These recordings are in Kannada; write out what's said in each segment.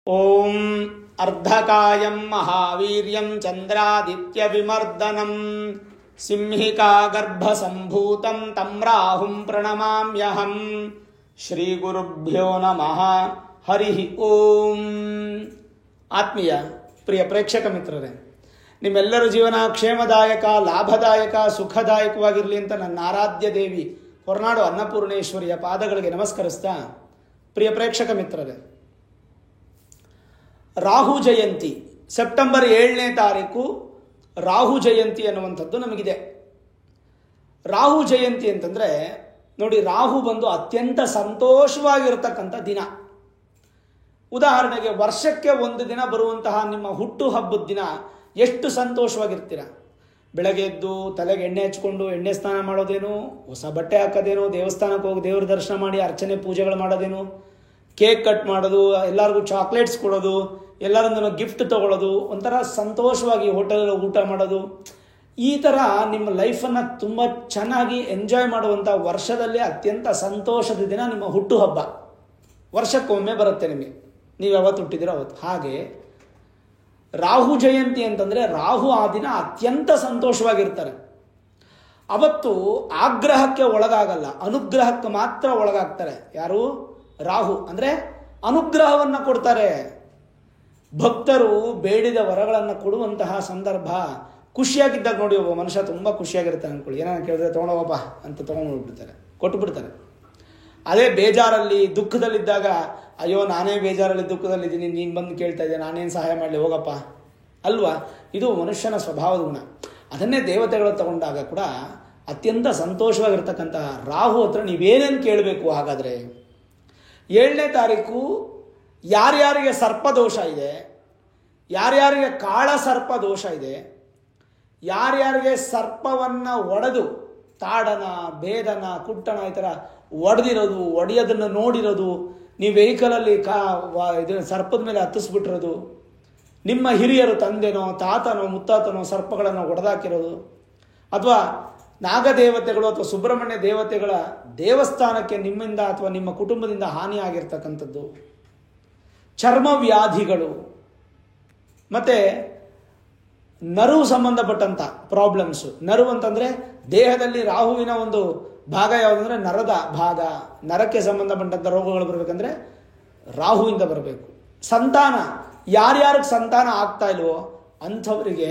ಓಂ ಅರ್ಧಕಾಯಂ ಮಹಾವೀರ್ಯಂ ಚಂದ್ರಾದಿತ್ಯವಿಮರ್ದನಂ ಸಿಂಹಿಕಾ ಗರ್ಭಸಂಭೂತಂ ತಂ ರಾಹುಂ ಪ್ರಣಮಾಮ್ಯಹಂ. ಶ್ರೀ ಗುರುಭ್ಯೋ ನಮಃ. ಹರಿ ಓಂ. ಆತ್ಮೀಯ ಪ್ರಿಯ ಪ್ರೇಕ್ಷಕ ಮಿತ್ರರೇ, ನಿಮ್ಮೆಲ್ಲರ ಜೀವನ ಕ್ಷೇಮದಾಯಕ, ಲಾಭದಾಯಕ, ಸುಖದಾಯಕವಾಗಿರಲಿ ಅಂತ ನನ್ನ ಆರಾಧ್ಯ ದೇವಿ ಹೊರನಾಡು ಅನ್ನಪೂರ್ಣೇಶ್ವರಿಯ ಪಾದಗಳಿಗೆ ನಮಸ್ಕರಿಸ್ತಾ, ಪ್ರಿಯ ಪ್ರೇಕ್ಷಕ ಮಿತ್ರರೇ, ರಾಹು ಜಯಂತಿ ಸೆಪ್ಟೆಂಬರ್ 7ನೇ ತಾರೀಕು ರಾಹು ಜಯಂತಿ ಅನ್ನುವಂಥದ್ದು ನಮಗಿದೆ. ರಾಹು ಜಯಂತಿ ಅಂತಂದರೆ ನೋಡಿ, ರಾಹು ಬಂದು ಅತ್ಯಂತ ಸಂತೋಷವಾಗಿರತಕ್ಕಂಥ ದಿನ. ಉದಾಹರಣೆಗೆ ವರ್ಷಕ್ಕೆ ಒಂದು ದಿನ ಬರುವಂತಹ ನಿಮ್ಮ ಹುಟ್ಟು ಹಬ್ಬದ ದಿನ ಎಷ್ಟು ಸಂತೋಷವಾಗಿರ್ತೀರ. ಬೆಳಗ್ಗೆ ಎದ್ದು ತಲೆಗೆ ಎಣ್ಣೆ ಹಚ್ಕೊಂಡು ಎಣ್ಣೆ ಸ್ನಾನ ಮಾಡೋದೇನು, ಹೊಸ ಬಟ್ಟೆ ಹಾಕೋದೇನು, ದೇವಸ್ಥಾನಕ್ಕೆ ಹೋಗಿ ದೇವ್ರ ದರ್ಶನ ಮಾಡಿ ಅರ್ಚನೆ ಪೂಜೆಗಳು ಮಾಡೋದೇನು, ಕೇಕ್ ಕಟ್ ಮಾಡೋದು, ಎಲ್ಲರಿಗೂ ಚಾಕ್ಲೇಟ್ಸ್ ಕೊಡೋದು, ಎಲ್ಲರಿಂದ ಗಿಫ್ಟ್ ತೊಗೊಳ್ಳೋದು, ಒಂಥರ ಸಂತೋಷವಾಗಿ ಹೋಟೆಲ್ ಊಟ ಮಾಡೋದು, ಈ ಥರ ನಿಮ್ಮ ಲೈಫನ್ನು ತುಂಬ ಚೆನ್ನಾಗಿ ಎಂಜಾಯ್ ಮಾಡುವಂಥ ವರ್ಷದಲ್ಲಿ ಅತ್ಯಂತ ಸಂತೋಷದ ದಿನ ನಿಮ್ಮ ಹುಟ್ಟುಹಬ್ಬ. ವರ್ಷಕ್ಕೊಮ್ಮೆ ಬರುತ್ತೆ ನಿಮಗೆ, ನೀವು ಯಾವತ್ತು ಹುಟ್ಟಿದಿರೋ ಅವತ್ತು. ಹಾಗೆ ರಾಹು ಜಯಂತಿ ಅಂತಂದರೆ ರಾಹು ಆ ದಿನ ಅತ್ಯಂತ ಸಂತೋಷವಾಗಿರ್ತಾರೆ. ಅವತ್ತು ಆಗ್ರಹಕ್ಕೆ ಒಳಗಾಗಲ್ಲ, ಅನುಗ್ರಹಕ್ಕೆ ಮಾತ್ರ ಒಳಗಾಗ್ತಾರೆ. ಯಾರು? ರಾಹು. ಅಂದರೆ ಅನುಗ್ರಹವನ್ನು ಕೊಡ್ತಾರೆ. ಭಕ್ತರು ಬೇಡಿದ ವರಗಳನ್ನು ಕೊಡುವಂತಹ ಸಂದರ್ಭ. ಖುಷಿಯಾಗಿದ್ದಾಗ ನೋಡಿ, ಒಬ್ಬ ಮನುಷ್ಯ ತುಂಬ ಖುಷಿಯಾಗಿರ್ತಾನೆ ಅಂದ್ಕೊಳ್ಳಿ, ಏನಾರು ಕೇಳಿದ್ರೆ ತೊಗೊಂಡೋಗಪ್ಪ ಅಂತ ತೊಗೊಂಡ್ಬಿಡ್ತಾರೆ, ಕೊಟ್ಟುಬಿಡ್ತಾರೆ. ಅದೇ ಬೇಜಾರಲ್ಲಿ ದುಃಖದಲ್ಲಿದ್ದಾಗ, ಅಯ್ಯೋ ನಾನೇ ಬೇಜಾರಲ್ಲಿ ದುಃಖದಲ್ಲಿದ್ದೀನಿ, ನೀನು ಬಂದು ಕೇಳ್ತಾ ಇದ್ದೆ, ನಾನೇನು ಸಹಾಯ ಮಾಡಲಿ, ಹೋಗಪ್ಪ ಅಲ್ವಾ? ಇದು ಮನುಷ್ಯನ ಸ್ವಭಾವದ ಗುಣ. ಅದನ್ನೇ ದೇವತೆಗಳು ತಗೊಂಡಾಗ ಕೂಡ ಅತ್ಯಂತ ಸಂತೋಷವಾಗಿರ್ತಕ್ಕಂಥ ರಾಹು ಹತ್ರ ನೀವೇನೇನು ಕೇಳಬೇಕು. ಹಾಗಾದರೆ 7ನೇ ತಾರೀಕು ಯಾರ್ಯಾರಿಗೆ ಸರ್ಪದೋಷ ಇದೆ, ಯಾರ್ಯಾರಿಗೆ ಕಾಳ ಸರ್ಪ ದೋಷ ಇದೆ, ಯಾರ್ಯಾರಿಗೆ ಸರ್ಪವನ್ನು ಒಡೆದು ತಾಡನ, ಭೇದನ, ಕುಟ್ಟಣ ಈ ಥರ ಒಡೆದಿರೋದು, ಒಡೆಯೋದನ್ನು ನೋಡಿರೋದು, ನೀವು ವೆಹಿಕಲಲ್ಲಿ ಇದನ್ನು ಸರ್ಪದ ಮೇಲೆ ಹತ್ತಿಸ್ಬಿಟ್ಟಿರೋದು, ನಿಮ್ಮ ಹಿರಿಯರು ತಂದೆನೋ ತಾತನೋ ಮುತ್ತಾತನೋ ಸರ್ಪಗಳನ್ನು ಒಡೆದಾಕಿರೋದು, ಅಥವಾ ನಾಗದೇವತೆಗಳು ಅಥವಾ ಸುಬ್ರಹ್ಮಣ್ಯ ದೇವತೆಗಳ ದೇವಸ್ಥಾನಕ್ಕೆ ನಿಮ್ಮಿಂದ ಅಥವಾ ನಿಮ್ಮ ಕುಟುಂಬದಿಂದ ಹಾನಿಯಾಗಿರ್ತಕ್ಕಂಥದ್ದು, ಚರ್ಮವ್ಯಾಧಿಗಳು, ಮತ್ತು ನರ್ವ್ ಸಂಬಂಧಪಟ್ಟಂಥ ಪ್ರಾಬ್ಲಮ್ಸು. ನರ್ವ್ ಅಂತಂದರೆ ದೇಹದಲ್ಲಿ ರಾಹುವಿನ ಒಂದು ಭಾಗ ಯಾವುದಂದರೆ ನರದ ಭಾಗ. ನರಕ್ಕೆ ಸಂಬಂಧಪಟ್ಟಂಥ ರೋಗಗಳು ಬರಬೇಕಂದ್ರೆ ರಾಹುವಿಂದ ಬರಬೇಕು. ಸಂತಾನ, ಯಾರ್ಯಾರಿಗೆ ಸಂತಾನ ಆಗ್ತಾ ಇಲ್ವೋ ಅಂಥವರಿಗೆ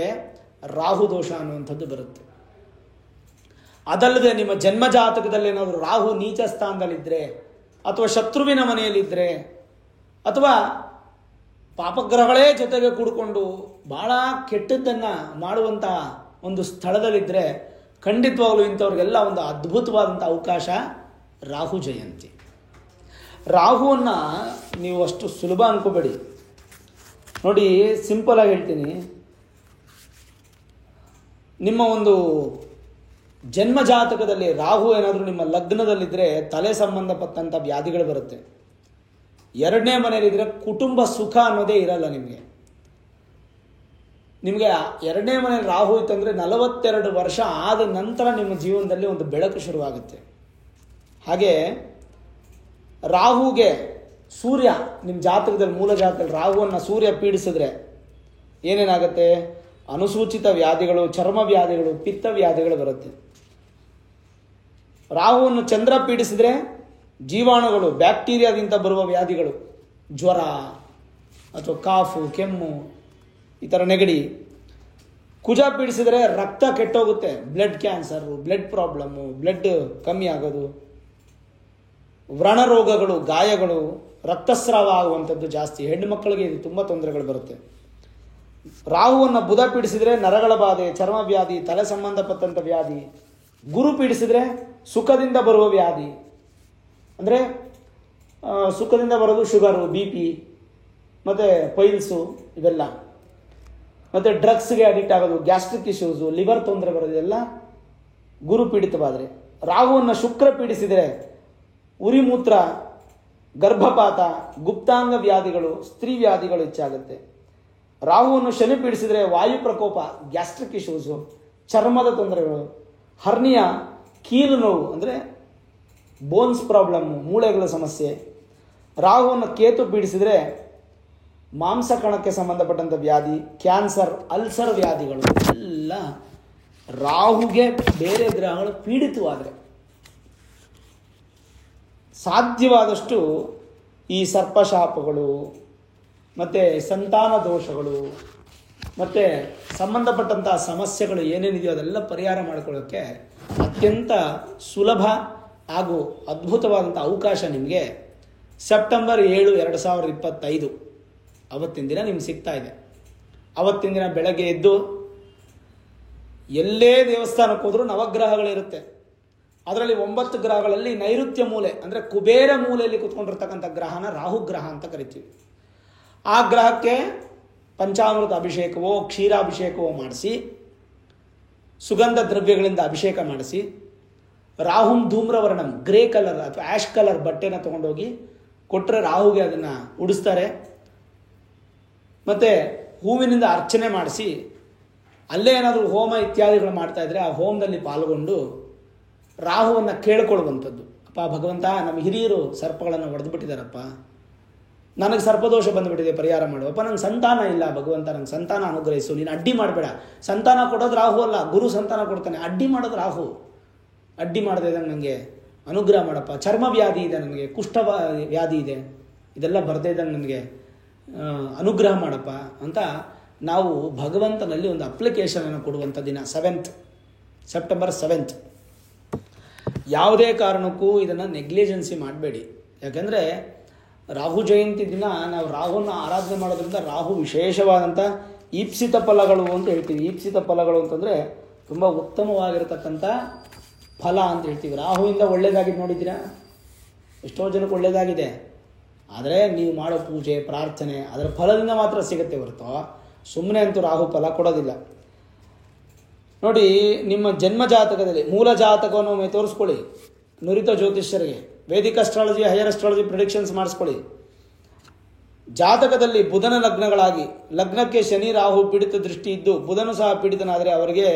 ರಾಹು ದೋಷ ಅನ್ನುವಂಥದ್ದು ಬರುತ್ತೆ. ಅದಲ್ಲದೆ ನಿಮ್ಮ ಜನ್ಮಜಾತಕದಲ್ಲಿ ಏನಾದರೂ ರಾಹು ನೀಚ ಸ್ಥಾನದಲ್ಲಿದ್ದರೆ, ಅಥವಾ ಶತ್ರುವಿನ ಮನೆಯಲ್ಲಿದ್ದರೆ, ಅಥವಾ ಪಾಪಗ್ರಹಗಳೇ ಜೊತೆಗೆ ಕೂಡಿಕೊಂಡು ಭಾಳ ಕೆಟ್ಟದ್ದನ್ನು ಮಾಡುವಂಥ ಒಂದು ಸ್ಥಳದಲ್ಲಿದ್ದರೆ, ಖಂಡಿತವಾಗಲೂ ಇಂಥವ್ರಿಗೆಲ್ಲ ಒಂದು ಅದ್ಭುತವಾದಂಥ ಅವಕಾಶ ರಾಹು ಜಯಂತಿ. ರಾಹುವನ್ನು ನೀವು ಅಷ್ಟು ಸುಲಭ ಅನ್ಕೋಬೇಡಿ. ನೋಡಿ, ಸಿಂಪಲಾಗಿ ಹೇಳ್ತೀನಿ, ನಿಮ್ಮ ಒಂದು ಜನ್ಮ ಜಾತಕದಲ್ಲಿ ರಾಹು ಏನಾದರೂ ನಿಮ್ಮ ಲಗ್ನದಲ್ಲಿದ್ದರೆ ತಲೆ ಸಂಬಂಧಪಟ್ಟಂಥ ವ್ಯಾಧಿಗಳು ಬರುತ್ತೆ. 2ನೇ ಮನೆಯಲ್ಲಿದ್ದರೆ ಕುಟುಂಬ ಸುಖ ಅನ್ನೋದೇ ಇರಲ್ಲ ನಿಮಗೆ. 2ನೇ ಮನೆಯಲ್ಲಿ ರಾಹು ಇತ್ತಂದರೆ 42 ವರ್ಷ ಆದ ನಂತರ ನಿಮ್ಮ ಜೀವನದಲ್ಲಿ ಒಂದು ಬೆಳಕು ಶುರುವಾಗುತ್ತೆ. ಹಾಗೆ ರಾಹುಗೆ ಸೂರ್ಯ ನಿಮ್ಮ ಜಾತಕದಲ್ಲಿ, ಮೂಲ ಜಾತಕದಲ್ಲಿ ರಾಹುವನ್ನು ಸೂರ್ಯ ಪೀಡಿಸಿದ್ರೆ ಏನೇನಾಗುತ್ತೆ? ಅನುಸೂಚಿತ ವ್ಯಾಧಿಗಳು, ಚರ್ಮ ವ್ಯಾಧಿಗಳು, ಪಿತ್ತ ವ್ಯಾಧಿಗಳು ಬರುತ್ತೆ. ರಾಹುವನ್ನು ಚಂದ್ರ ಪೀಡಿಸಿದ್ರೆ ಜೀವಾಣುಗಳು, ಬ್ಯಾಕ್ಟೀರಿಯಾದಿಂದ ಬರುವ ವ್ಯಾಧಿಗಳು, ಜ್ವರ ಅಥವಾ ಕಾಫು, ಕೆಮ್ಮು, ಈ ಥರ ನೆಗಡಿ. ಕುಜ ಪೀಡಿಸಿದರೆ ರಕ್ತ ಕೆಟ್ಟೋಗುತ್ತೆ, blood cancer, blood problem, blood ಕಮ್ಮಿ ಆಗೋದು, ವ್ರಣ ರೋಗಗಳು, ಗಾಯಗಳು, ರಕ್ತಸ್ರಾವ ಆಗುವಂಥದ್ದು ಜಾಸ್ತಿ. ಹೆಣ್ಣು ಮಕ್ಕಳಿಗೆ ಇದು ತುಂಬ ತೊಂದರೆಗಳು ಬರುತ್ತೆ. ರಾಹುವನ್ನು ಬುಧ ಪೀಡಿಸಿದರೆ ನರಗಳ ಬಾಧೆ, ಚರ್ಮ ವ್ಯಾಧಿ, ತಲೆ ಸಂಬಂಧಪಟ್ಟಂಥ ವ್ಯಾಧಿ. ಗುರು ಪೀಡಿಸಿದರೆ ಸುಖದಿಂದ ಬರುವ ವ್ಯಾಧಿ, ಅಂದರೆ ಸುಖದಿಂದ ಬರೋದು ಶುಗರು, BP, ಮತ್ತು ಪೈಲ್ಸು, ಇವೆಲ್ಲ. ಮತ್ತು ಡ್ರಗ್ಸ್ಗೆ ಅಡಿಕ್ಟ್ ಆಗೋದು, ಗ್ಯಾಸ್ಟ್ರಿಕ್ ಇಶ್ಯೂಸು, ಲಿವರ್ ತೊಂದರೆ ಬರೋದು, ಎಲ್ಲ ಗುರು ಪೀಡಿತವಾದರೆ. ರಾಹುವನ್ನು ಶುಕ್ರ ಪೀಡಿಸಿದರೆ ಉರಿಮೂತ್ರ, ಗರ್ಭಪಾತ, ಗುಪ್ತಾಂಗ ವ್ಯಾಧಿಗಳು, ಸ್ತ್ರೀ ವ್ಯಾಧಿಗಳು ಹೆಚ್ಚಾಗುತ್ತೆ. ರಾಹುವನ್ನು ಶನಿ ಪೀಡಿಸಿದರೆ ವಾಯು ಪ್ರಕೋಪ, ಗ್ಯಾಸ್ಟ್ರಿಕ್ ಇಶ್ಯೂಸು, ಚರ್ಮದ ತೊಂದರೆಗಳು, ಹರ್ನಿಯಾ, ಕೀಲು ನೋವು ಅಂದರೆ ಬೋನ್ಸ್ ಪ್ರಾಬ್ಲಮ್ಮು, ಮೂಳೆಗಳ ಸಮಸ್ಯೆ. ರಾಹುವನ್ನು ಕೇತು ಪೀಡಿಸಿದರೆ ಮಾಂಸಕಣಕ್ಕೆ ಸಂಬಂಧಪಟ್ಟಂಥ ವ್ಯಾಧಿ, ಕ್ಯಾನ್ಸರ್, ಅಲ್ಸರ್ ವ್ಯಾಧಿಗಳು ಎಲ್ಲ ರಾಹುಗೆ ಬೇರೆ ಗ್ರಹಗಳು ಪೀಡಿತವಾದರೆ ಸಾಧ್ಯವಾದಷ್ಟು ಈ ಸರ್ಪಶಾಪಗಳು ಮತ್ತು ಸಂತಾನ ದೋಷಗಳು ಮತ್ತು ಸಂಬಂಧಪಟ್ಟಂಥ ಸಮಸ್ಯೆಗಳು ಏನೇನಿದೆಯೋ ಅದೆಲ್ಲ ಪರಿಹಾರ ಮಾಡಿಕೊಳ್ಳೋಕ್ಕೆ ಅತ್ಯಂತ ಸುಲಭ ಹಾಗೂ ಅದ್ಭುತವಾದಂಥ ಅವಕಾಶ ನಿಮಗೆ ಸೆಪ್ಟೆಂಬರ್ 7, 2025 ಅವತ್ತಿನ ದಿನ ನಿಮ್ಗೆ ಸಿಗ್ತಾ ಇದೆ. ಅವತ್ತಿನ ದಿನ ಬೆಳಗ್ಗೆ ಎದ್ದು ಎಲ್ಲೇ ದೇವಸ್ಥಾನಕ್ಕೆ ಹೋದರೂ ನವಗ್ರಹಗಳಿರುತ್ತೆ. ಅದರಲ್ಲಿ 9 ಗ್ರಹಗಳಲ್ಲಿ ನೈಋತ್ಯ ಮೂಲೆ ಅಂದರೆ ಕುಬೇರ ಮೂಲೆಯಲ್ಲಿ ಕೂತ್ಕೊಂಡಿರ್ತಕ್ಕಂಥ ಗ್ರಹನ ರಾಹುಗ್ರಹ ಅಂತ ಕರಿತೀವಿ. ಆ ಗ್ರಹಕ್ಕೆ ಪಂಚಾಮೃತ ಅಭಿಷೇಕವೋ ಕ್ಷೀರಾಭಿಷೇಕವೋ ಮಾಡಿಸಿ, ಸುಗಂಧ ದ್ರವ್ಯಗಳಿಂದ ಅಭಿಷೇಕ ಮಾಡಿಸಿ, ರಾಹುಂ ಧೂಮ್ರವರ್ಣಂ ಗ್ರೇ ಕಲರ್ ಅಥವಾ ಆ್ಯಶ್ ಕಲರ್ ಬಟ್ಟೆನ ತೊಗೊಂಡೋಗಿ ಕೊಟ್ಟರೆ ರಾಹುಗೆ ಅದನ್ನು ಉಡಿಸ್ತಾರೆ. ಮತ್ತು ಹೂವಿನಿಂದ ಅರ್ಚನೆ ಮಾಡಿಸಿ, ಅಲ್ಲೇ ಏನಾದರೂ ಹೋಮ ಇತ್ಯಾದಿಗಳು ಮಾಡ್ತಾಯಿದ್ರೆ ಆ ಹೋಮದಲ್ಲಿ ಪಾಲ್ಗೊಂಡು ರಾಹುವನ್ನು ಕೇಳ್ಕೊಳ್ಳುವಂಥದ್ದು. ಅಪ್ಪ ಭಗವಂತ, ನಮ್ಮ ಹಿರಿಯರು ಸರ್ಪಗಳನ್ನು ಹೊಡೆದುಬಿಟ್ಟಿದ್ದಾರಪ್ಪ, ನನಗೆ ಸರ್ಪದೋಷ ಬಂದುಬಿಟ್ಟಿದೆ, ಪರಿಹಾರ ಮಾಡುವಪ್ಪ, ನಂಗೆ ಸಂತಾನ ಇಲ್ಲ ಭಗವಂತ, ನಂಗೆ ಸಂತಾನ ಅನುಗ್ರಹಿಸು, ನೀನು ಅಡ್ಡಿ ಮಾಡಬೇಡ. ಸಂತಾನ ಕೊಡೋದು ರಾಹು ಅಲ್ಲ, ಗುರು ಸಂತಾನ ಕೊಡ್ತಾನೆ. ಅಡ್ಡಿ ಮಾಡೋದು ರಾಹು. ಅಡ್ಡಿ ಮಾಡದೇ ಇದ್ದಂಗೆ ನನಗೆ ಅನುಗ್ರಹ ಮಾಡಪ್ಪ. ಚರ್ಮ ವ್ಯಾಧಿ ಇದೆ ನನಗೆ, ಕುಷ್ಠ ವ್ಯಾಧಿ ಇದೆ, ಇದೆಲ್ಲ ಬರದೇ ಇದ್ದಂಗೆ ನನಗೆ ಅನುಗ್ರಹ ಮಾಡಪ್ಪ ಅಂತ ನಾವು ಭಗವಂತನಲ್ಲಿ ಒಂದು ಅಪ್ಲಿಕೇಶನನ್ನು ಕೊಡುವಂಥ ದಿನ ಸೆಪ್ಟೆಂಬರ್ 7. ಯಾವುದೇ ಕಾರಣಕ್ಕೂ ಇದನ್ನು ನೆಗ್ಲಿಜೆನ್ಸಿ ಮಾಡಬೇಡಿ. ಯಾಕೆಂದರೆ ರಾಹು ಜಯಂತಿ ದಿನ ನಾವು ರಾಹುನ ಆರಾಧನೆ ಮಾಡೋದ್ರಿಂದ ರಾಹು ವಿಶೇಷವಾದಂಥ ಈಪ್ಸಿತ ಫಲಗಳು ಅಂತ ಹೇಳ್ತೀವಿ. ಈಪ್ಸಿತ ಫಲಗಳು ಅಂತಂದರೆ ತುಂಬ ಉತ್ತಮವಾಗಿರತಕ್ಕಂಥ ಫಲ ಅಂತ ಹೇಳ್ತೀವಿ. ರಾಹುವಿಂದ ಒಳ್ಳೆಯದಾಗಿದೆ ನೋಡಿದ್ದೀರಾ? ಎಷ್ಟೋ ಜನಕ್ಕೆ ಒಳ್ಳೆಯದಾಗಿದೆ. ಆದರೆ ನೀವು ಮಾಡೋ ಪೂಜೆ ಪ್ರಾರ್ಥನೆ ಅದರ ಫಲದಿಂದ ಮಾತ್ರ ಸಿಗುತ್ತೆ ಹೊರತು ಸುಮ್ಮನೆ ಅಂತೂ ರಾಹು ಫಲ ಕೊಡೋದಿಲ್ಲ. ನೋಡಿ, ನಿಮ್ಮ ಜನ್ಮ ಜಾತಕದಲ್ಲಿ ಮೂಲ ಜಾತಕವನ್ನು ಒಮ್ಮೆ ತೋರಿಸ್ಕೊಳ್ಳಿ ನುರಿತ ಜ್ಯೋತಿಷ್ಯರಿಗೆ. Vedic astrology, higher astrology predictions ಮಾಡಿಸ್ಕೊಳ್ಳಿ. ಜಾತಕದಲ್ಲಿ ಬುಧನ ಲಗ್ನಗಳಾಗಿ, ಲಗ್ನಕ್ಕೆ ಶನಿ ರಾಹು ಪೀಡಿತ ದೃಷ್ಟಿ ಇದ್ದು ಬುಧನು ಸಹ ಪೀಡಿತನಾದರೆ ಅವರಿಗೆ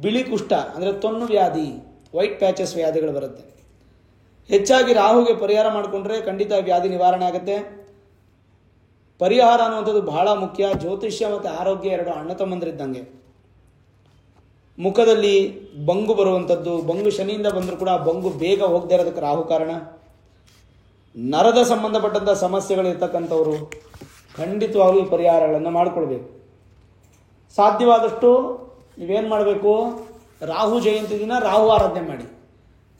ಬಿಳಿ ಕುಷ್ಠ ಅಂದರೆ ತೊನ್ನು ವ್ಯಾಧಿ, ವೈಟ್ ಪ್ಯಾಚಸ್ ವ್ಯಾಧಿಗಳು ಬರುತ್ತೆ. ಹೆಚ್ಚಾಗಿ ರಾಹುಗೆ ಪರಿಹಾರ ಮಾಡಿಕೊಂಡ್ರೆ ಖಂಡಿತ ವ್ಯಾಧಿ ನಿವಾರಣೆ ಆಗುತ್ತೆ. ಪರಿಹಾರ ಅನ್ನುವಂಥದ್ದು ಬಹಳ ಮುಖ್ಯ. ಜ್ಯೋತಿಷ್ಯ ಮತ್ತು ಆರೋಗ್ಯ 2 ಅಣ್ಣ ತಮ್ಮಂದಿರಿದ್ದಂಗೆ. ಮುಖದಲ್ಲಿ ಬಂಗು ಬರುವಂಥದ್ದು, ಬಂಗು ಶನಿಯಿಂದ ಬಂದರೂ ಕೂಡ ಬಂಗು ಬೇಗ ಹೋಗದೇ ಇರೋದಕ್ಕೆ ರಾಹು ಕಾರಣ. ನರದ ಸಂಬಂಧಪಟ್ಟಂಥ ಸಮಸ್ಯೆಗಳಿರ್ತಕ್ಕಂಥವರು ಖಂಡಿತವಾಗಲೂ ಈ ಪರಿಹಾರಗಳನ್ನು ಮಾಡಿಕೊಳ್ಬೇಕು. ಸಾಧ್ಯವಾದಷ್ಟು ನೀವೇನು ಮಾಡಬೇಕು, ರಾಹು ಜಯಂತಿ ದಿನ ರಾಹು ಆರಾಧನೆ ಮಾಡಿ.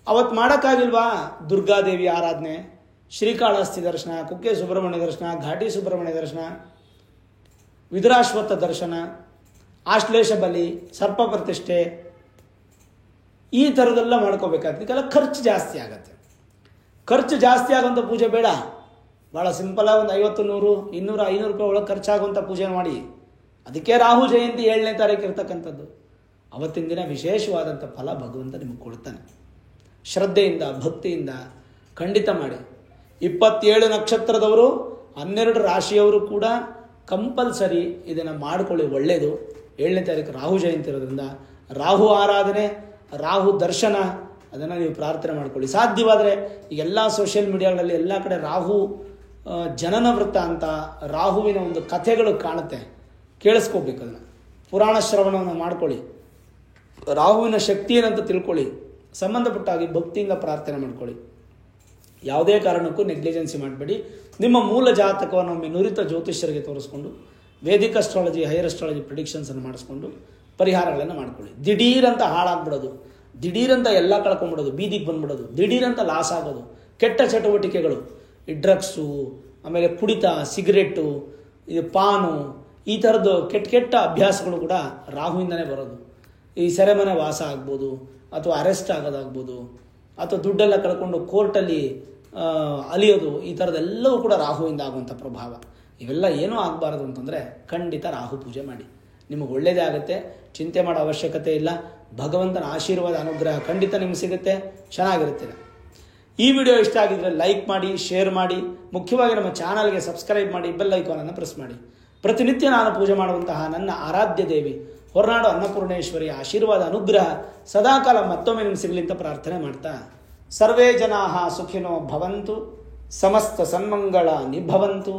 ಅವತ್ತು ಮಾಡೋಕ್ಕಾಗಿಲ್ವಾ, ದುರ್ಗಾದೇವಿ ಆರಾಧನೆ, ಶ್ರೀಕಾಳಹಸ್ತಿ ದರ್ಶನ, ಕುಕ್ಕೆ ಸುಬ್ರಹ್ಮಣ್ಯ ದರ್ಶನ, ಘಾಟಿ ಸುಬ್ರಹ್ಮಣ್ಯ ದರ್ಶನ, ವಿದುರಾಶ್ವತ್ಥ ದರ್ಶನ, ಆಶ್ಲೇಷ ಬಲಿ, ಸರ್ಪ ಪ್ರತಿಷ್ಠೆ, ಈ ಥರದ್ದೆಲ್ಲ ಮಾಡ್ಕೋಬೇಕಾಗ್ತದೆ. ಇದಕ್ಕೆಲ್ಲ ಖರ್ಚು ಜಾಸ್ತಿ ಆಗುತ್ತೆ. ಖರ್ಚು ಜಾಸ್ತಿ ಆಗೋಂಥ ಪೂಜೆ ಬೇಡ. ಭಾಳ ಸಿಂಪಲಾಗಿ ಒಂದು 50, 100, 200, 500 ರೂಪಾಯಿ ಒಳಗೆ ಖರ್ಚಾಗುವಂಥ ಪೂಜೆ ಮಾಡಿ. ಅದಕ್ಕೆ ರಾಹು ಜಯಂತಿ 7ನೇ ತಾರೀಕು ಇರ್ತಕ್ಕಂಥದ್ದು. ಅವತ್ತಿನ ದಿನ ವಿಶೇಷವಾದಂಥ ಫಲ ಭಗವಂತ ನಿಮಗೆ ಕೊಡ್ತಾನೆ. ಶ್ರದ್ಧೆಯಿಂದ ಭಕ್ತಿಯಿಂದ ಖಂಡಿತ ಮಾಡಿ. 27 ನಕ್ಷತ್ರದವರು, 12 ರಾಶಿಯವರು ಕೂಡ ಕಂಪಲ್ಸರಿ ಇದನ್ನು ಮಾಡಿಕೊಳ್ಳಿ, ಒಳ್ಳೆಯದು. 7ನೇ ತಾರೀಕು ರಾಹು ಜಯಂತಿ ಇರೋದ್ರಿಂದ ರಾಹು ಆರಾಧನೆ, ರಾಹು ದರ್ಶನ ಅದನ್ನು ನೀವು ಪ್ರಾರ್ಥನೆ ಮಾಡ್ಕೊಳ್ಳಿ. ಸಾಧ್ಯವಾದರೆ ಈ ಎಲ್ಲ ಸೋಷಿಯಲ್ ಮೀಡಿಯಾಗಳಲ್ಲಿ ಎಲ್ಲ ಕಡೆ ರಾಹು ಜನನ ವೃತ್ತ ಅಂತ ರಾಹುವಿನ ಒಂದು ಕಥೆಗಳು ಕಾಣುತ್ತೆ, ಕೇಳಿಸ್ಕೋಬೇಕು. ಅದನ್ನು ಪುರಾಣ ಶ್ರವಣವನ್ನು ಮಾಡ್ಕೊಳ್ಳಿ, ರಾಹುವಿನ ಶಕ್ತಿ ಏನಂತ ತಿಳ್ಕೊಳ್ಳಿ, ಸಂಬಂಧಪಟ್ಟಾಗಿ ಭಕ್ತಿಯಿಂದ ಪ್ರಾರ್ಥನೆ ಮಾಡ್ಕೊಳ್ಳಿ. ಯಾವುದೇ ಕಾರಣಕ್ಕೂ ನೆಗ್ಲಿಜೆನ್ಸಿ ಮಾಡಬೇಡಿ. ನಿಮ್ಮ ಮೂಲ ಜಾತಕವನ್ನು ಒಮ್ಮೆ ನುರಿತ ಜ್ಯೋತಿಷ್ಯರಿಗೆ ತೋರಿಸ್ಕೊಂಡು ವೇದಿಕ್ ಅಸ್ಟ್ರಾಲಜಿ, ಹೈಯರ್ ಅಸ್ಟ್ರಾಲಜಿ ಪ್ರಿಡಿಕ್ಷನ್ಸನ್ನು ಮಾಡಿಸ್ಕೊಂಡು ಪರಿಹಾರಗಳನ್ನು ಮಾಡ್ಕೊಳ್ಳಿ. ದಿಢೀರಂತ ಹಾಳಾಗ್ಬಿಡೋದು, ದಿಢೀರಂತ ಎಲ್ಲ ಕಳ್ಕೊಂಬಿಡೋದು, ಬೀದಿಗೆ ಬಂದ್ಬಿಡೋದು, ದಿಢೀರಂತ ಲಾಸ್ ಆಗೋದು, ಕೆಟ್ಟ ಚಟುವಟಿಕೆಗಳು, ಈ ಡ್ರಗ್ಸು, ಆಮೇಲೆ ಕುಡಿತ, ಸಿಗರೆಟ್ಟು, ಇದು ಪಾನು, ಈ ಥರದ್ದು ಕೆಟ್ಟ ಅಭ್ಯಾಸಗಳು ಕೂಡ ರಾಹುವಿಂದನೇ ಬರೋದು. ಈ ಸೆರೆಮನೆ ವಾಸ ಆಗ್ಬೋದು, ಅಥವಾ ಅರೆಸ್ಟ್ ಆಗೋದಾಗ್ಬೋದು, ಅಥವಾ ದುಡ್ಡೆಲ್ಲ ಕಳ್ಕೊಂಡು ಕೋರ್ಟಲ್ಲಿ ಅಲಿಯೋದು, ಈ ಥರದ್ದೆಲ್ಲವೂ ಕೂಡ ರಾಹುವಿಂದ ಆಗುವಂಥ ಪ್ರಭಾವ. ಇವೆಲ್ಲ ಏನೂ ಆಗಬಾರ್ದು ಅಂತಂದರೆ ಖಂಡಿತ ರಾಹು ಪೂಜೆ ಮಾಡಿ, ನಿಮಗೆ ಒಳ್ಳೆಯದೇ ಆಗುತ್ತೆ. ಚಿಂತೆ ಮಾಡೋ ಅವಶ್ಯಕತೆ ಇಲ್ಲ. ಭಗವಂತನ ಆಶೀರ್ವಾದ ಅನುಗ್ರಹ ಖಂಡಿತ ನಿಮ್ಗೆ ಸಿಗುತ್ತೆ, ಚೆನ್ನಾಗಿರುತ್ತೆ. ಈ ವಿಡಿಯೋ ಇಷ್ಟ ಆಗಿದ್ದರೆ ಲೈಕ್ ಮಾಡಿ, ಶೇರ್ ಮಾಡಿ, ಮುಖ್ಯವಾಗಿ ನಮ್ಮ ಚಾನಲ್ಗೆ ಸಬ್ಸ್ಕ್ರೈಬ್ ಮಾಡಿ, ಬೆಲ್ ಐಕಾನನ್ನು ಪ್ರೆಸ್ ಮಾಡಿ. ಪ್ರತಿನಿತ್ಯ ನಾನು ಪೂಜೆ ಮಾಡುವಂತಹ ನನ್ನ ಆರಾಧ್ಯ ದೇವಿ ಹೊರನಾಡು ಅನ್ನಪೂರ್ಣೇಶ್ವರಿಯ ಆಶೀರ್ವಾದ ಅನುಗ್ರಹ ಸದಾಕಾಲ ಮತ್ತೊಮ್ಮೆ ನಿಮ್ಗೆ ಸಿಗಲಿ ಅಂತ ಪ್ರಾರ್ಥನೆ ಮಾಡ್ತಾ, ಸರ್ವೇ ಜನಾಃ ಸುಖಿನೋ ಭವಂತು, ಸಮಸ್ತ ಸನ್ಮಂಗಳ ನಿಭವಂತು.